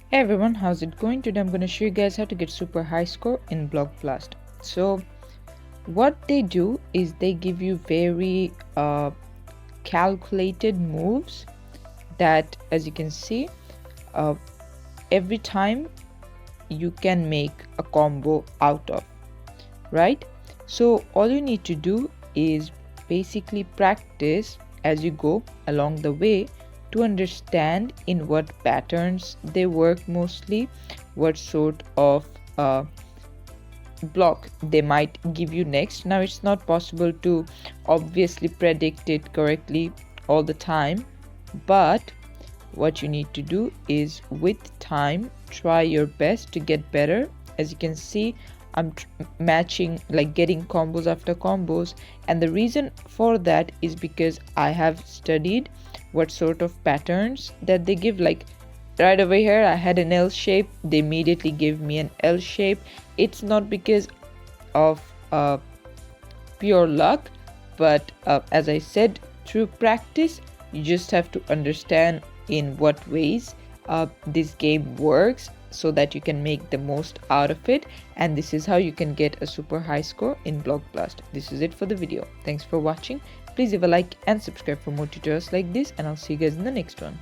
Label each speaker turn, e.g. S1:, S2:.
S1: Hey everyone, how's it going? Today I'm going to show you guys how to get super high score in Block Blast. So what they do is they give you very calculated moves that, as you can see, uh, every time you can make a combo out of, right? So all you need to do is basically practice as you go along the way to understand in what patterns they work mostly, what sort of block they might give you next. Now it's not possible to obviously predict it correctly all the time, but what you need to do is with time try your best to get better. As you can see, I'm matching, like getting combos after combos, and the reason for that is because I have studied what sort of patterns that they give. Like right over here I had an L shape, they immediately gave me an L shape. It's not because of pure luck, but as I said, through practice you just have to understand in what ways this game works so that you can make the most out of it, and this is how you can get a super high score in Block Blast. This is it for the video. Thanks for watching. Please leave a like and subscribe for more tutorials like this, and I'll see you guys in the next one.